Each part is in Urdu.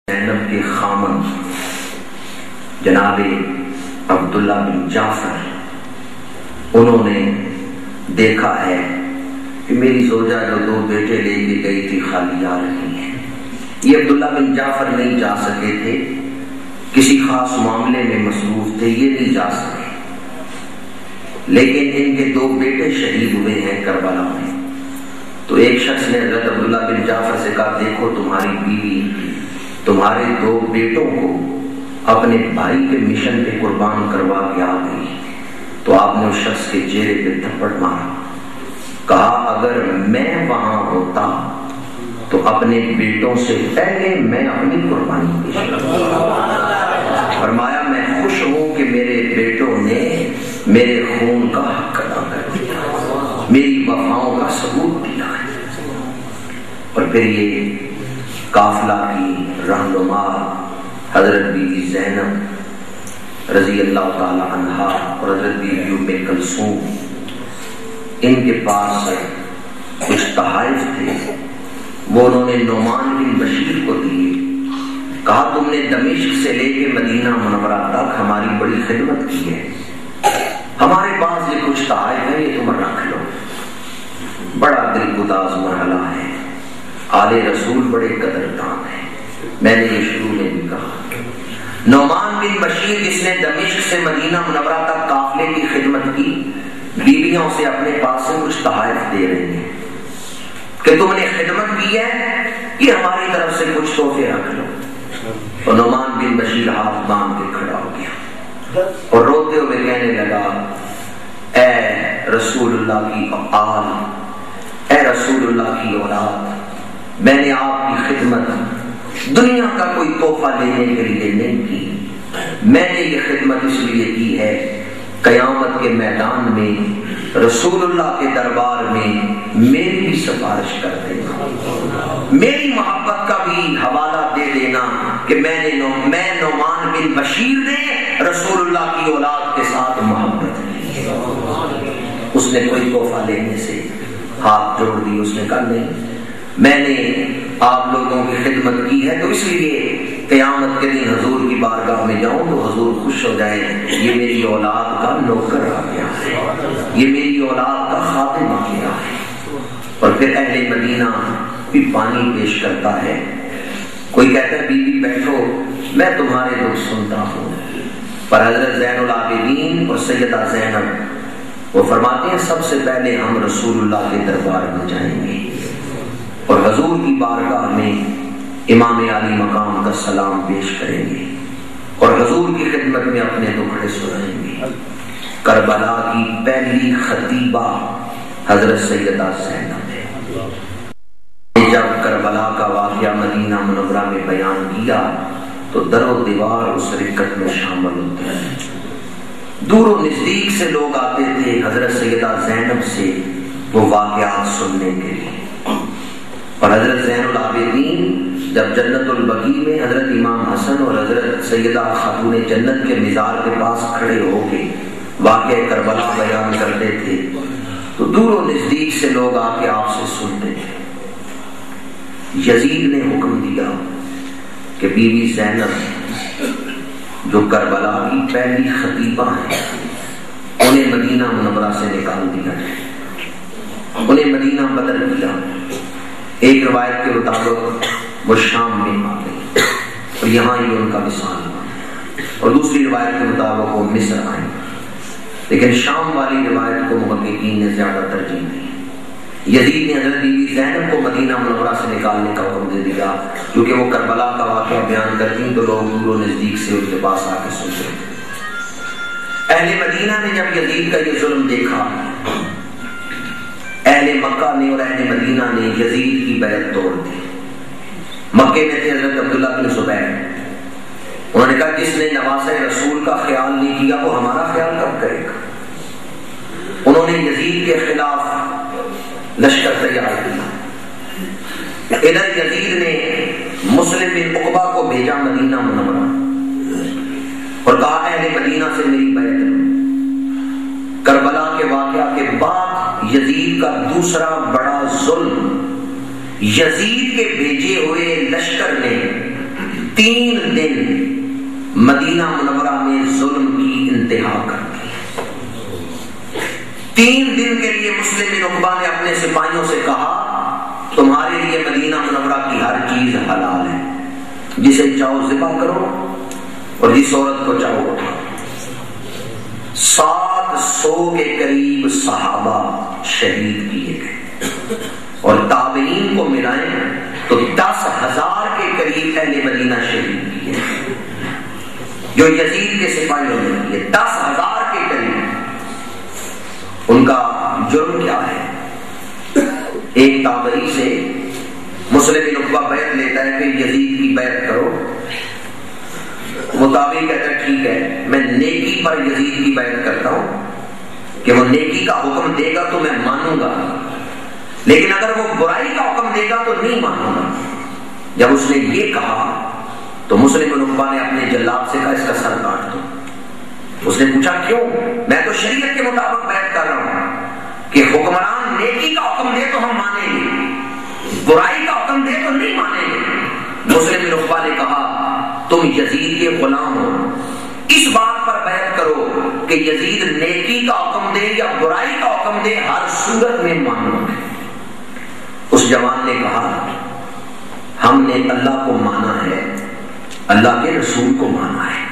زینب کے خامن جناب عبداللہ بن جعفر، انہوں نے دیکھا ہے کہ میری زوجہ جو 2 بیٹے لے کے گئی تھی خالی آ رہی ہیں۔ یہ عبداللہ بن جعفر نہیں جا سکے تھے، کسی خاص معاملے میں مصروف تھے، یہ نہیں جا سکے، لیکن ان کے 2 بیٹے شہید ہوئے ہیں کربلا میں۔ تو ایک شخص نے حضرت عبداللہ بن جعفر سے کہا، دیکھو تمہاری بیوی تمہارے 2 بیٹوں کو اپنے بھائی کے مشن پہ قربان کروا کے آ گئی۔ تو آپ نے اس شخص کے چہرے پہ تھپڑ مارا، کہا اگر میں وہاں ہوتا تو اپنے بیٹوں سے پہلے میں اپنی قربانی پیش کرتا۔ فرمایا میں خوش ہوں کہ میرے بیٹوں نے میرے خون کا حق ادا کر دیا، میری وفاؤں کا ثبوت دیا ہے۔ اور پھر یہ قافلہ کی رہنما حضرت بی بی زینب رضی اللہ تعالی عنہا اور حضرت بی بی ام کلثوم، ان کے پاس کچھ تحائف تھے، وہ انہوں نے نعمان بن بشیر کو دیے، کہا تم نے دمشق سے لے کے مدینہ منورہ تک ہماری بڑی خدمت کی ہے، ہمارے پاس یہ کچھ تحائف ہیں، یہ تم رکھ لو۔ بڑا دل گداز مرحلہ ہے، آل رسول بڑے قدردان ہیں۔ میں نے یہ شروع میں بھی کہا، نعمان بن بشیر جس نے دمشق سے مدینہ منورہ تک قافلے کی خدمت کی، بیویوں سے اپنے پاس سے کچھ تحائف دے رہے ہیں کہ تم نے خدمت کی ہے، یہ ہماری طرف سے کچھ تحفے رکھ لو۔ اور نعمان بن بشیر ہاتھ باندھ کے کھڑا ہو گیا اور روتے ہوئے کہنے لگا، اے رسول اللہ کی آل، اے رسول اللہ کی اولاد، میں نے آپ کی خدمت دنیا کا کوئی تحفہ لینے کے لیے نہیں کی، میں نے یہ خدمت اس لیے کی ہے قیامت کے میدان میں رسول اللہ کے دربار میں میری بھی سفارش کر دینا، میری محبت کا بھی حوالہ دے دینا کہ میں نعمان بن بشیر نے رسول اللہ کی اولاد کے ساتھ محبت کی۔ اس نے کوئی تحفہ لینے سے ہاتھ جوڑ دی، اس نے کہا نہیں، میں نے آپ لوگوں کی خدمت کی ہے تو اس لیے قیامت کے دن حضور کی بارگاہ میں جاؤں تو حضور خوش ہو جائے، یہ میری اولاد کا نوکر آ گیا ہے، یہ میری اولاد کا خادم آ گیا ہے۔ اور پھر اہل مدینہ بھی پانی پیش کرتا ہے، کوئی کہتا ہے بی بی بیٹھو میں تمہارے دکھ سنتا ہوں، پر حضرت زین العابدین اور سیدہ زینب وہ فرماتے ہیں سب سے پہلے ہم رسول اللہ کے دربار میں جائیں گے اور حضور کی بارگاہ میں امام علی مقام کا سلام پیش کریں گے اور حضور کی خدمت میں اپنے دکھڑے سنائیں گے۔ کربلا کی پہلی خطیبہ حضرت سیدہ زینب ہے۔ جب کربلا کا واقعہ مدینہ منورہ میں بیان کیا تو در و دیوار اس رکت میں شامل ہوتے ہیں، دور و نزدیک سے لوگ آتے تھے حضرت سیدہ زینب سے وہ واقعات سننے کے لیے۔ اور حضرت زین العابدین جب جنت البقیع میں حضرت امام حسن اور حضرت سیدہ خاتون جنت کے مزار کے پاس کھڑے ہو کے واقعہ کربلا بیان کرتے تھے تو دور و نزدیک سے لوگ آ کے آپ سے سنتے تھے۔ یزید نے حکم دیا کہ بی بی زینب جو کربلا کی پہلی خطیبہ ہیں انہیں مدینہ منورہ سے نکال دیا جائے، انہیں مدینہ بدل دیا۔ ایک روایت کے مطابق وہ شام میں آ گئی اور یہاں ہی ان کا وصال ہوا، اور دوسری روایت کے مطابق وہ مصر آئے، لیکن شام والی روایت کو محققین نے زیادہ ترجیح دی۔ یزید نے حضرت بی بی زینب کو مدینہ منورہ سے نکالنے کا حکم دے دیا کیونکہ وہ کربلا کا واقعہ بیان کرتی تو لوگ دور و نزدیک سے ان کے پاس آ کے سنتے تھے۔ اہل مدینہ نے جب یزید کا یہ ظلم دیکھا، اہل مکہ نے اور اہل مدینہ نے یزید کی بیعت توڑ دی۔ مکے میں تھے حضرت عبداللہ بن زبیر، انہوں نے کہا جس نے نواسہ رسول کا خیال نہیں کیا وہ ہمارا خیال کب کرے گا۔ انہوں نے یزید کے خلاف لشکر تیار کیا۔ ادھر یزید نے مسلم بن عقبہ کو بھیجا مدینہ منورہ اور کہا اہل مدینہ سے میری بیعت لو۔ کربلا کے واقعہ کے بعد یزید کا دوسرا بڑا ظلم، یزید کے بھیجے ہوئے لشکر نے 3 دن مدینہ منورہ میں ظلم کی انتہا کر دی. 3 دن کے لیے مسلم بن عقبہ نے اپنے سپاہیوں سے کہا تمہارے لیے مدینہ منورہ کی ہر چیز حلال ہے، جسے چاہو ذبح کرو اور جس عورت کو چاہو اٹھاؤ. 700 کے قریب صحابہ شہید کیے گئے اور تابعین کو ملائیں تو 10,000 کے قریب اہل مدینہ شہید کیے جو یزید کے سپاہیوں نے کیے. 10,000 کے قریب. ان کا جرم کیا ہے؟ ایک تابعی سے مسلم بن عقبہ بیعت لیتا ہے کہ یزید کی بیعت کرو. وہ تابعی کہتا ہے ٹھیک ہے میں نیکی پر یزید کی بیعت کرتا ہوں کہ وہ نیکی کا حکم دے گا تو میں مانوں گا، لیکن اگر وہ برائی کا حکم دے گا تو نہیں مانوں گا. جب اس نے یہ کہا تو مسلم بن عقبہ نے اپنے جلاد سے کہا اس کا سر کاٹ دو. اس نے پوچھا کیوں؟ میں تو شریعت کے مطابق بیعت کر رہا ہوں کہ حکمران نیکی کا حکم دے تو ہم مانیں گے، برائی کا حکم دے تو نہیں مانیں گے. مسلم بن عقبہ نے کہا تم یزید کے غلام ہو، اس بات پر بیعت کرو کہ یزید نیکی کا حکم دے یا برائی کا حکم دے ہر صورت میں مانو. اس جوان نے کہا ہم نے اللہ کو مانا ہے، اللہ کے رسول کو مانا ہے،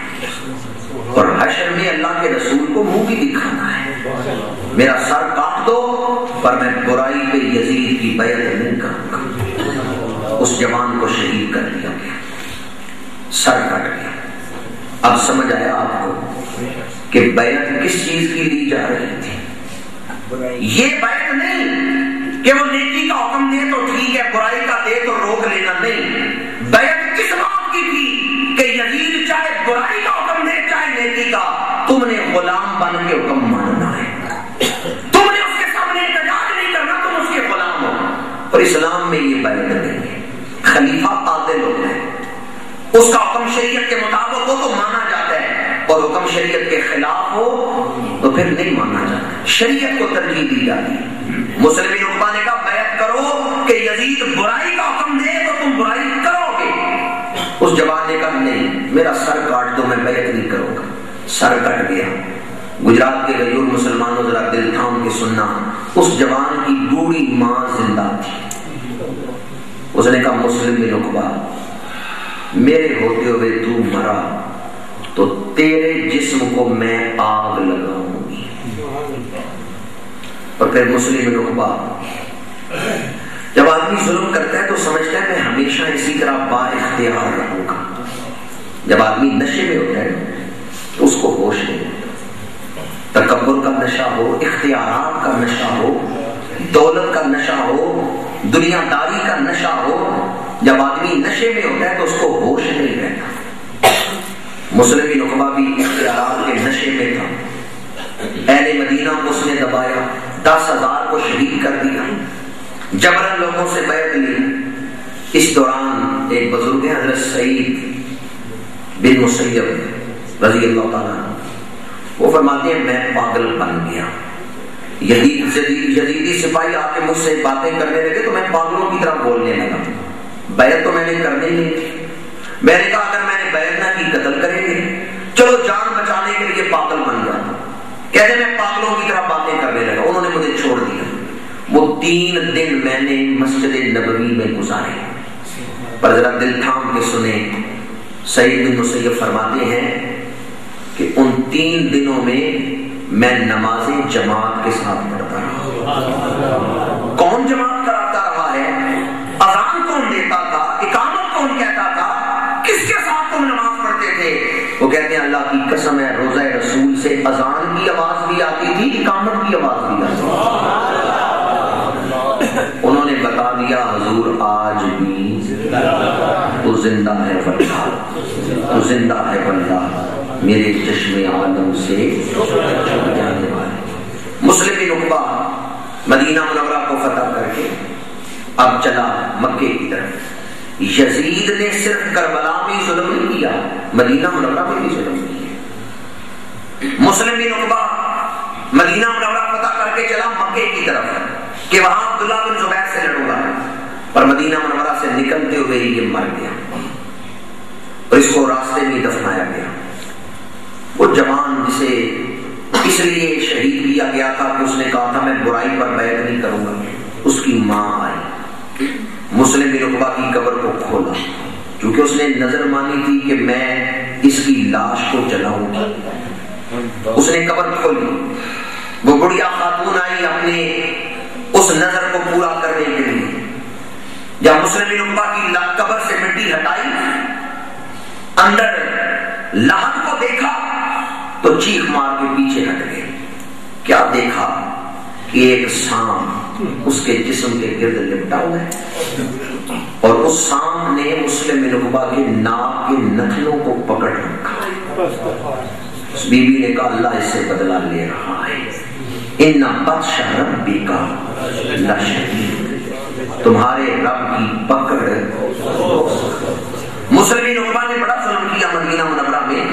اور حشر میں اللہ کے رسول کو منہ بھی دکھانا ہے. میرا سر کاٹ دو پر میں برائی پہ یزید کی بیعت نہیں کروں گا. اس جوان کو شہید کر دیا گیا، سر کٹ گیا. اب سمجھ آیا آپ کو کہ بیعت کس چیز کی لی جا رہی تھی؟ یہ بیعت نہیں کہ وہ نیکی کا حکم دے تو ٹھیک ہے، برائی کا دے تو روک لینا. نہیں، بیعت کس بات کی تھی کہ یزید چاہے برائی کا حکم دے چاہے نیکی کا، تم نے غلام بن کے حکم ماننا ہے. تم نے اس کے سامنے احتجاج نہیں کرنا، تم اس کے غلام ہو. اور اسلام میں یہ بیعت نہیں ہے. خلیفہ عادل ہوتا ہے، اس کا حکم شریعت کے مطابق ہو تو مانا جاتا ہے، اور حکم شریعت کے خلاف ہو تو پھر نہیں مانا جاتا. شریعت کو ترجیح دی جاتی ہے. مسلم بن عقبہ نے کہا بیعت کرو کہ یزید برائی کا حکم دے تو تم برائی کرو گے. اس جوان نے کہا نہیں، میرا سر کاٹ دو، میں بیعت نہیں کروں گا. سر کٹ گیا. گجرات کے غیور مسلمانوں ذرا دل تھام کے سننا، اس جوان کی بوڑھی ماں زندہ تھی. اس نے کہا مسلم بن عقبہ میرے ہوتے ہوئے تو مرا تو تیرے جسم کو میں آگ لگاؤں گی. اور پھر مسلم بن عقبہ، جب آدمی ظلم کرتا ہے تو سمجھتا ہے میں ہمیشہ اسی طرح با اختیار رہوں گا. جب آدمی نشے میں ہوتا ہے تو اس کو ہوش نہیں ہوتا. تکبر کا نشہ ہو، اختیارات کا نشہ ہو، دولت کا نشہ ہو، دنیا داری کا نشہ ہو، جب آدمی نشے میں ہوتا ہے تو اس کو ہوش نہیں رہتا. مسلم بن عقبہ بھی اختیارات کے نشے میں تھا. اہل مدینہ کو اس نے دبایا، 10,000 کو شہید کر دیا، جبرن لوگوں سے بیعت لی. اس دوران ایک بزرگ ہیں حضرت سعید بن مسیب رضی اللہ تعالیٰ، وہ فرماتے ہیں میں پاگل بن گیا. یزیدی سپاہی آ کے مجھ سے باتیں کرنے لگے تو میں پاگلوں کی طرح بولنے لگا. بیعت تو میں نے کرنی نہیں تھی. میں نے کہا اگر میں نے بیعت نہ کی قتل کریں گے، چلو جان بچانے کے لیے پاگل بن جاتا. کہتے میں پاگلوں کی طرح باتیں کرنے لگا. انہوں نے مجھے چھوڑ دیا. وہ 3 دن میں نے مسجد نبوی میں گزارے. پر ذرا دل تھام کے سنیں، سعید بن مسیب فرماتے ہیں کہ ان 3 دنوں میں میں نمازیں جماعت کے ساتھ پڑھتا رہا. کون جماعت کراتا رہا ہے؟ اذان کون دیتا تھا؟ اقامت کون کہتا تھا؟ کس کے ساتھ تم نماز پڑھتے تھے؟ وہ کہتے ہیں اللہ کی قسم ہے روضہ رسول سے اذان کی آواز بھی آتی تھی، اقامت کی آواز بھی آتی تھی. انہوں نے بتا دیا حضور آج بھی تو زندہ ہے واللہ، تو زندہ ہے واللہ، میرے چشم عالم سے جانے والے. مسلم بن عقبہ مدینہ منورہ کو فتح کر کے اب چلا مکے کی طرف. یزید نے صرف کربلا میں ظلم نہیں کیا، مدینہ منورہ میں بھی ظلم کیا. مسلم بن عقبہ مدینہ منورہ فتح کر کے چلا مکے کی طرف کہ وہاں عبداللہ بن زبیر سے لڑوں گا، پر مدینہ منورہ سے نکلتے ہوئے ہی یہ مر گیا. اور اس کو راستے میں دفنایا گیا۔ وہ جوان جسے اس لیے شہید کیا گیا تھا کہ اس نے کہا تھا میں برائی پر بیعت نہیں کروں گا، اس کی ماں آئی، مسلم بن عقبہ کی قبر کو کھولا، کیونکہ اس نے نظر مانی تھی کہ میں اس کی لاش کو جلاؤں گا۔ اس نے قبر کھولی، وہ بڑھیا خاتون آئی اپنے اس نظر کو پورا کرنے کے لیے۔ جب مسلم بن عقبہ کی قبر سے مٹی ہٹائی، اندر لحد کو دیکھا تو چیخ مار کے پیچھے ہٹ گئے۔ کیا دیکھا کہ ایک سانپ اس کے جسم کے گرد لپٹا ہوا ہے، اور اس سانپ نے مسلم بن عقبہ کے ناک کے نتنوں کو پکڑ رکھا۔ اس بی بی نے کہا اللہ اس سے بدلہ لے رہا ہے، ان بطش ربک لشدید، تمہارے رب کی پکڑ۔ مسلم بن عقبہ نے بڑا ظلم کیا مدینہ منورہ میں،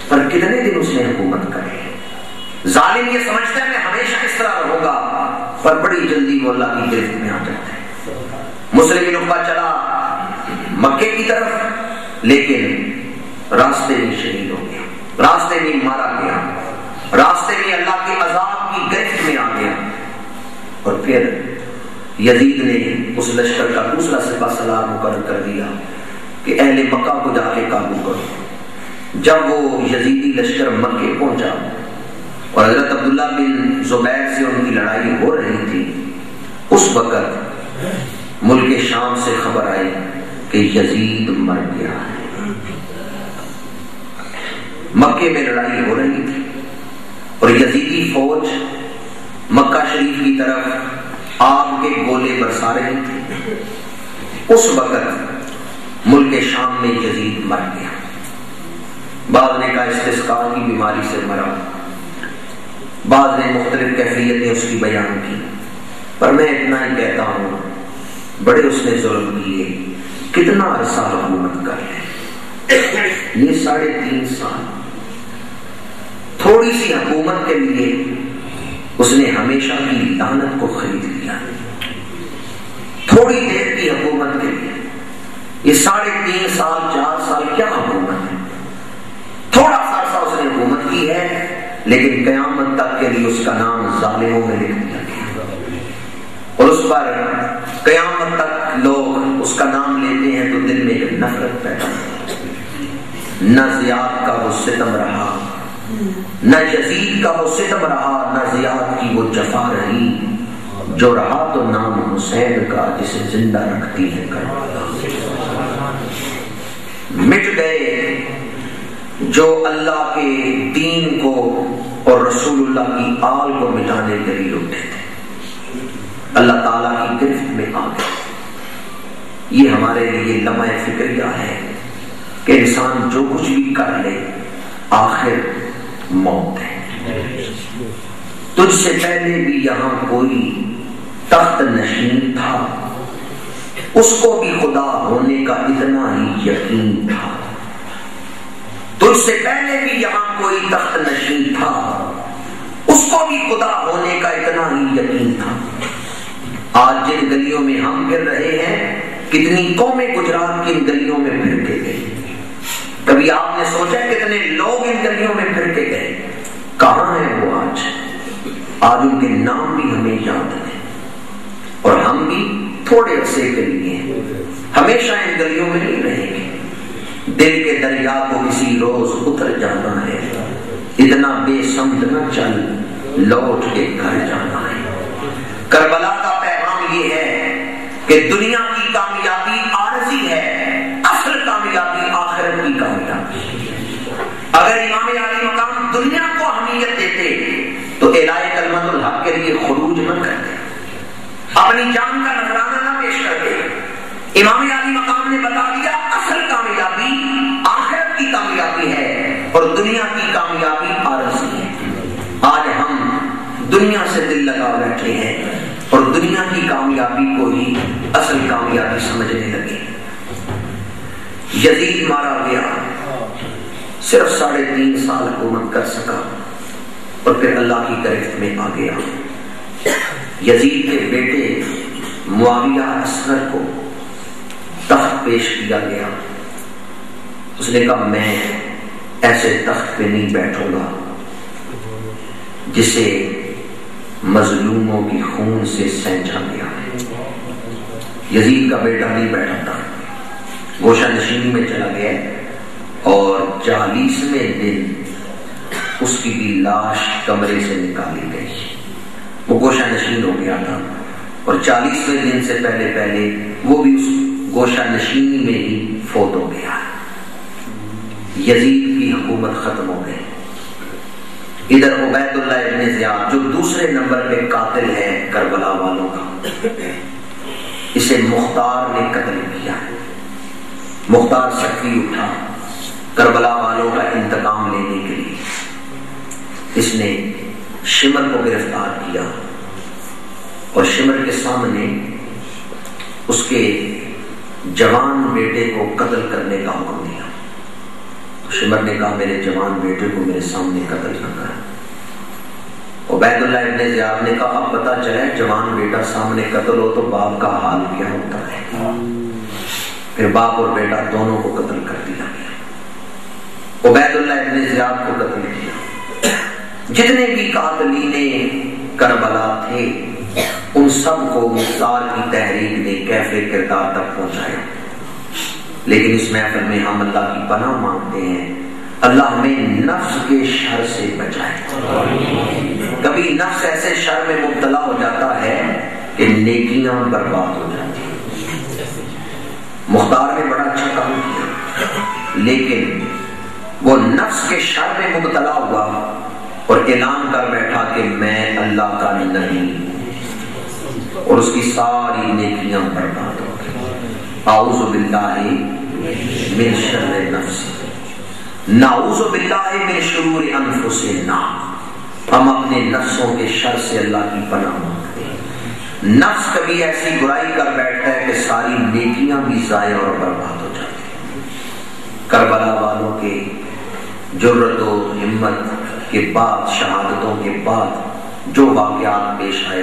پر کتنے دن اس نے حکومت کری؟ ظالم یہ سمجھتا ہے میں ہمیشہ اس طرح رہوں گا، پر بڑی جلدی وہ اللہ کی گرفت میں آ جاتا ہے۔ مسلم بن عقبہ چلا مکے کی طرف، لیکن راستے میں شہید ہو گیا، راستے میں مارا گیا، راستے میں اللہ کے عذاب کی گرفت میں آ گیا۔ اور پھر یزید نے اس لشکر کا دوسرا سپہ سالار مقرر کر دیا کہ اہل مکہ کو جا کے قابو کرو۔ جب وہ یزیدی لشکر مکے پہنچا اور حضرت عبداللہ بن زبیر سے ان کی لڑائی ہو رہی تھی، اس وقت ملک شام سے خبر آئی کہ یزید مر گیا ہے۔ مکے میں لڑائی ہو رہی تھی اور یزیدی فوج مکہ شریف کی طرف آگ کے گولے برسا رہی تھی۔ اس وقت ملک شام میں یزید مر گیا۔ بعض نے کہا استسقاء کی بیماری سے مرا، بعض نے مختلف کیفیتیں اس کی بیان کی، پر میں اتنا ہی کہتا ہوں بڑے اس نے ظلم کیے، کتنا عرصہ حکومت کر لے، یہ 3.5 سال، تھوڑی سی حکومت کے لیے اس نے ہمیشہ کی لعنت کو خرید لیا۔ تھوڑی دیر کی حکومت کے لیے یہ 3.5 سال 4 سال کیا حکومت ہے؟ تھوڑا سا عرصہ اس نے حکومت کی ہے، لیکن قیامت تک کے لیے اس کا نام ظالموں میں لکھ دیا گیا، اور اس پر قیامت تک لوگ اس کا نام لیتے ہیں تو دل میں ایک نفرت پیدا ہوتی ہے۔ نہ زیاد کا وہ ستم رہا، نہ یزید کا وہ ستم رہا، نہ زیاد کی وہ جفا رہی، جو رہا تو نام حسین کا جسے زندہ رکھتی ہے کربلا۔ مٹ گئے جو اللہ کے دین کو اور رسول اللہ کی آل کو مٹانے کے لیے اٹھے تھے، اللہ تعالیٰ کی گرفت میں آ گئے۔ یہ ہمارے لیے لمحہ فکریہ ہے کہ انسان جو کچھ بھی کر لے آخر موت ہے۔ تجھ سے پہلے بھی یہاں کوئی تخت نشین تھا، اس کو بھی خدا ہونے کا اتنا ہی یقین تھا۔ تجھ سے پہلے بھی یہاں کوئی تخت نشین تھا، اس کو بھی خدا ہونے کا اتنا ہی یقین تھا۔ آج جن گلیوں میں ہم پھر رہے ہیں، کتنی قومیں گجرات کی ان گلیوں میں پھر کے گئے۔ کبھی آپ نے سوچا کتنے لوگ ان گلیوں میں پھر کے گئے؟ کہاں ہیں وہ آج؟ آج ان کے نام بھی ہمیں یاد ہیں، اور ہم بھی تھوڑے عرصے کے لیے ہمیشہ ان گلیوں میں نہیں رہیں گے۔ دل کے دریا کو کسی روز اتر جانا ہے، اتنا بے سمت نہ چل، لوٹ کے گھر جانا ہے۔ کربلا کا پیغام یہ ہے کہ دنیا کی کامیابی عارضی ہے، اصل کامیابی آخرت کی کامیابی ہے۔ اگر امام علی مقام دنیا کو اہمیت دیتے تو اعلائے کلمت الحق کے لیے خروج نہ کرتے، اپنی جان کا نذرانہ نہ پیش کرتے۔ امام علی مقام نے بتا دیا اصل کامیابی آخرت کی کامیابی ہے اور دنیا کی کامیابی عارضی ہے۔ آج ہم دنیا سے دل لگا بیٹھے ہیں اور دنیا کی کامیابی کو ہی اصل کامیابی سمجھنے لگے۔ یزید مارا گیا، صرف 3.5 سال حکومت کر سکا اور پھر اللہ کی گرفت میں آ گیا۔ یزید کے بیٹے معاویہ اصغر کو تخت پیش کیا گیا، اس نے کہا میں ایسے تخت پہ نہیں بیٹھوں گا جسے مظلوموں کی خون سے سینچا گیا ہے۔ یزید کا بیٹا نہیں بیٹھا تھا، گوشہ نشینی میں چلا گیا اور 40ویں دن اس کی بھی لاش کمرے سے نکالی گئی۔ وہ گوشہ نشین ہو گیا تھا اور 40ویں دن سے پہلے وہ بھی اس گوشہ نشینی میں ہی فوت ہو گیا۔ یزید کی حکومت ختم ہو گئی۔ ادھر عبید اللہ ابن زیاد جو دوسرے نمبر پہ قاتل ہے کربلا والوں کا، اسے مختار نے قتل کیا۔ مختار سختی اٹھا کربلا والوں کا انتقام لینے کے لیے۔ اس نے شمر کو گرفتار کیا اور شمر کے سامنے اس کے جوان بیٹے کو قتل کرنے کا حکم دیا۔ شمر نے کہا میرے جوان بیٹے کو میرے سامنے قتل نہ کر۔ عبید اللہ ابن زیاد نے کہا اب پتہ چلے جوان بیٹا سامنے قتل ہو تو باپ کا حال کیا ہوتا ہے۔ پھر باپ اور بیٹا دونوں کو قتل کر دیا گیا۔ عبید اللہ ابن زیاد کو قتل کیا۔ جتنے بھی قاتلین کربلا تھے ان سب کو مختار کی تحریک نے کیف کردار تک پہنچایا۔ لیکن اس محفل میں ہم اللہ کی پناہ مانگتے ہیں، اللہ ہمیں نفس کے شر سے بچائے۔ کبھی نفس ایسے شر میں مبتلا ہو جاتا ہے کہ نیکیاں برباد ہو جاتی ہیں۔ مختار نے بڑا اچھا کام کیا لیکن وہ نفس کے شر میں مبتلا ہوا اور اعلان کر بیٹھا کہ میں اللہ کا نبی ہوں، اور اس کی ساری نیکیاں برباد ہو گئی۔ اعوذ باللہ من شر نفس، نعوذ باللہ من شرور انفسنا۔ ہم اپنے نفسوں کے شر سے اللہ کی پناہ مانگتے ہیں۔ نفس کبھی ایسی برائی کر بیٹھتا ہے کہ ساری نیکیاں بھی ضائع اور برباد ہو جاتی ہیں۔ کربلا والوں کے جرأت و ہمت کے بعد، شہادتوں کے بعد جو واقعات پیش آئے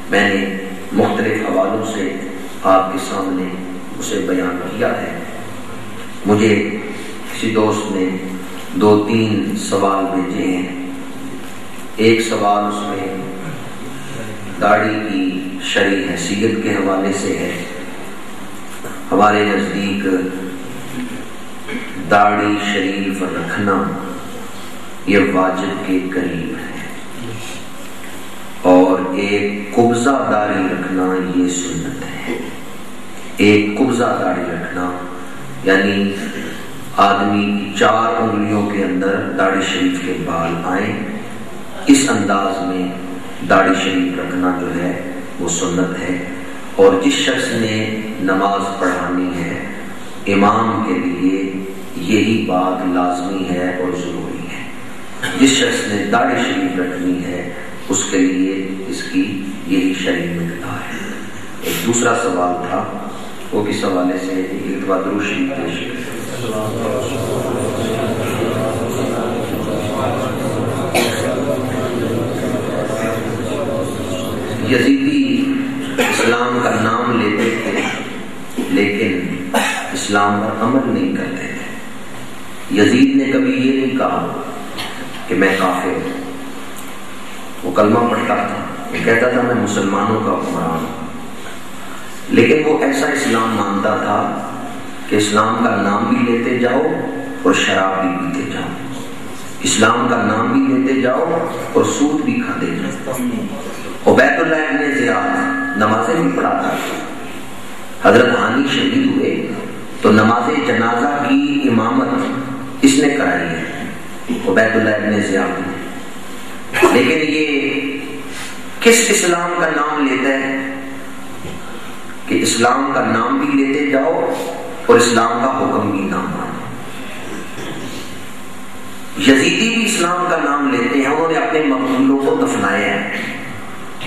میں نے مختلف حوالوں سے آپ کے سامنے اسے بیان کیا ہے۔ مجھے کسی دوست نے 2-3 سوال بھیجے ہیں۔ ایک سوال اس میں داڑھی کی شرعی حیثیت کے حوالے سے ہے۔ ہمارے نزدیک داڑھی شریف رکھنا یہ واجب کے قریب ہے، اور ایک قبضہ داڑھی رکھنا یہ سنت ہے۔ ایک قبضہ داڑھی رکھنا یعنی آدمی کی 4 انگلیوں کے اندر داڑھی شریف کے بال آئیں، اس انداز میں داڑھی شریف رکھنا جو ہے وہ سنت ہے۔ اور جس شخص نے نماز پڑھانی ہے امام کے لیے یہی بات لازمی ہے اور ضروری ہے۔ جس شخص نے داڑھی شریف رکھنی ہے اس کے لیے اس کی یہی شرعی مقدار ہے۔ ایک دوسرا سوال تھا، وہ کس حوالے سے ایک بار درود شریف پیش کریں۔ یزیدی اسلام کا نام لیتے تھے لیکن اسلام پر عمل نہیں کرتے تھے۔ یزید نے کبھی یہ نہیں کہا کہ میں کافر ہوں، وہ کلمہ پڑھتا تھا، وہ کہتا تھا میں مسلمانوں کا حکمران ہوں، لیکن وہ ایسا اسلام مانتا تھا کہ اسلام کا نام بھی لیتے جاؤ اور شراب بھی پیتے جاؤ، اسلام کا نام بھی لیتے جاؤ اور سود بھی کھاتے جاؤ۔ عبید اللہ ابن زیاد نمازیں بھی پڑھاتا تھا۔ حضرت ہانی شہید ہوئے تو نماز جنازہ کی امامت اس نے کرائی ہے، عبید اللہ ابن زیاد نے۔ لیکن یہ کس اسلام کا نام لیتا ہے کہ اسلام کا نام بھی لیتے جاؤ اور اسلام کا حکم بھی نہ مانو۔ یزیدی بھی اسلام کا نام لیتے ہیں، انہوں نے اپنے مقتولوں کو دفنایا ہے،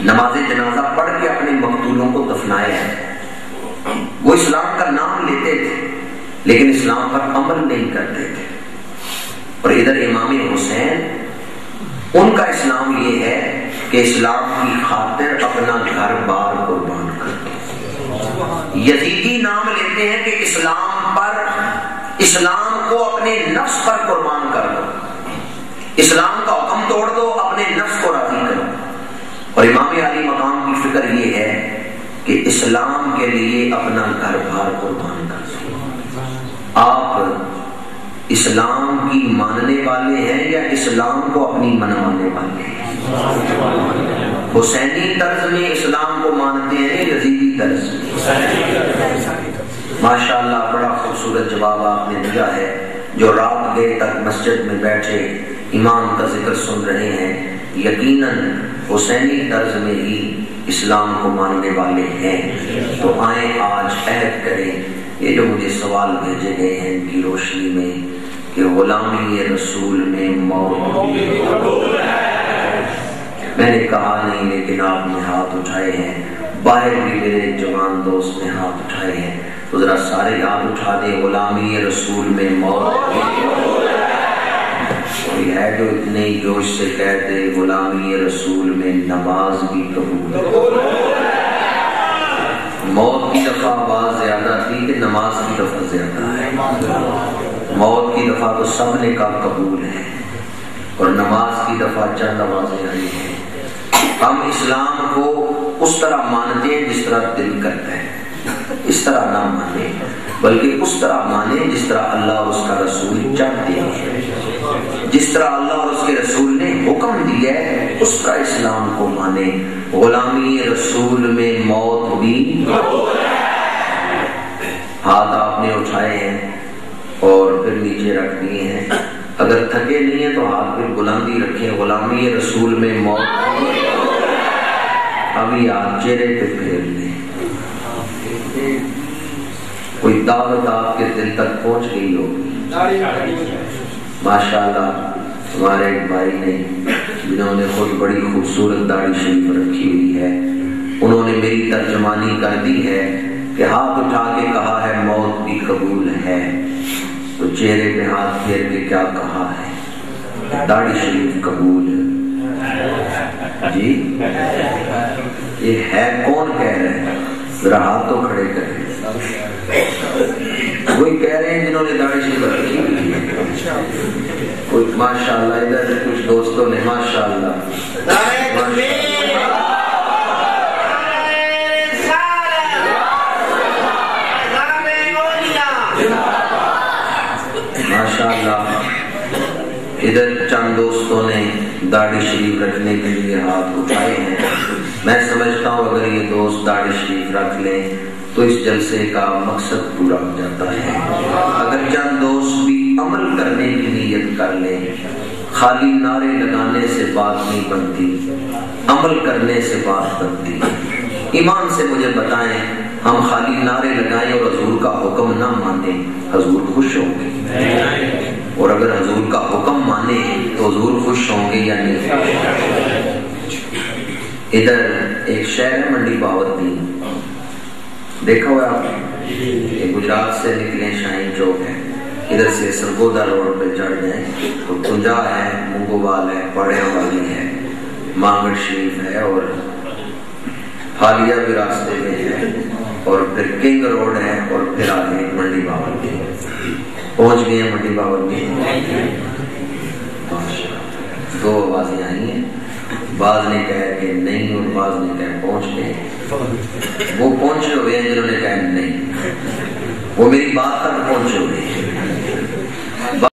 نماز جنازہ پڑھ کے اپنے مقتولوں کو دفنایا ہے۔ وہ اسلام کا نام لیتے تھے لیکن اسلام پر عمل نہیں کرتے تھے۔ اور ادھر امام حسین، ان کا اسلام یہ ہے کہ اسلام کی خاطر اپنا گھر بار قربان کر دو۔ یزیدی نام لیتے ہیں کہ اسلام پر اسلام کو اپنے نفس پر قربان کر دو، اسلام کا حکم توڑ دو، اپنے نفس کو راضی کرو۔ اور امام علی مقام کی فکر یہ ہے کہ اسلام کے لیے اپنا گھر بار قربان کر دو۔ آپ اسلام کی ماننے والے ہیں یا اسلام کو اپنی منوانے والے ہیں؟ حسینی طرز میں اسلام کو مانتے ہیں، یزیدی طرز میں؟ ماشاءاللہ بڑا خوبصورت جواب آپ نے دیا ہے۔ جو رات گئے تک مسجد میں بیٹھے امام کا ذکر سن رہے ہیں، یقیناً حسینی طرز میں ہی اسلام کو ماننے والے ہیں۔ تو آئیں آج عہد کریں، یہ جو مجھے سوال بھیجے گئے ہیں ان کی روشنی میں، کہ غلامی رسول میں موت میں نے کہا نہیں، لیکن آپ نے ہاتھ اٹھائے ہیں، باہر بھی میرے جوان دوست نے ہاتھ اٹھائے ہیں، تو ذرا سارے ہاتھ اٹھا دیں۔ غلامی رسول میں موت، کوئی ہے جو اتنے ہی جوش سے کہتے غلامی رسول میں نماز بھی قبول ہے؟ موت کی دفعہ آواز زیادہ تھی کہ نماز کی دفعہ زیادہ ہے؟ موت کی دفعہ تو سب نے کہا قبول ہے، اور نماز کی دفعہ چند آوازیں آئی ہیں۔ ہم اسلام کو اس طرح مانتے ہیں جس طرح دل کرتا ہے، اس طرح نہ مانے، بلکہ اس طرح مانے جس طرح اللہ اور اس کا رسول چاہتے ہیں، جس طرح اللہ اور اس کے رسول نے حکم دیا ہے اس طرح اسلام کو مانے۔ غلامی رسول میں موت بھی، ہاتھ آپ نے اٹھائے ہیں اور پھر نیچے رکھ دیے ہیں، اگر تھکے نہیں ہیں تو ہاتھ پھر بلندی رکھیں۔ غلامی رسول میں موت، ابھی آپ چہرے پہ پھیر لیں۔ کوئی دعوت آپ کے دل تک پہنچ گئی ہوگی۔ ماشاءاللہ ہمارے ایک بھائی نے، جنہوں نے خود بڑی خوبصورت داڑھی شریف رکھی ہوئی ہے، انہوں نے میری ترجمانی کر دی ہے کہ ہاتھ اٹھا کے کہا ہے موت بھی قبول ہے، تو چہرے پہ ہاتھ پھیر کے کیا کہا ہے؟ داڑھی شریف قبول ہے جی۔ یہ ہے کون کہہ رہے ہیں؟ ذرا ہاتھ تو کھڑے کریں۔ وہی کہہ رہے ہیں جنہوں نے داڑھی شریف رکھی ہوئی ہے۔ کوئی ماشاءاللہ ادھر کچھ دوستوں نے ماشاءاللہ ماشاءاللہ ادھر چند دوستوں نے داڑھی شریف رکھنے کے لیے ہاتھ اٹھائے ہیں۔ میں سمجھتا ہوں اگر یہ دوست داڑھی شریف رکھ لیں تو اس جلسے کا مقصد پورا ہو جاتا ہے۔ اگر چند دوست بھی عمل کرنے کی نیت کر لیں، خالی نعرے لگانے سے بات نہیں بنتی، عمل کرنے سے بات بنتی۔ ایمان سے مجھے بتائیں، ہم خالی نعرے لگائیں اور حضور کا حکم نہ مانیں، حضور خوش ہوں گے؟ اور اگر حضور کا حکم مانیں تو حضور خوش ہوں گے یا نہیں؟ ادھر ایک شہر ہے منڈی باوردین، دیکھا ہوا آپ نے؟ گجرات سے نکلے شاہین چوک ہے، ادھر سے سرگودا روڈ پہ چڑھ جائیں تو کنجا ہے، مونگوال ہے، پڑیاں والی ہے، مانگڑ شریف ہے، اور حالیہ بھی راستے میں ہے، اور پھر کنگ روڈ ہے، اور پھر آگے منڈی باوردین۔ پہنچ گئے ہیں منڈی باوردین۔ دو آوازیں آئی ہیں، بعض نے کہا کہ نہیں اور بعض نے کہا پہنچ گئے۔ وہ پہنچے ہوئے ہیں جنہوں نے کہا نہیں، وہ میری بات تک پہنچے ہوئے ہیں۔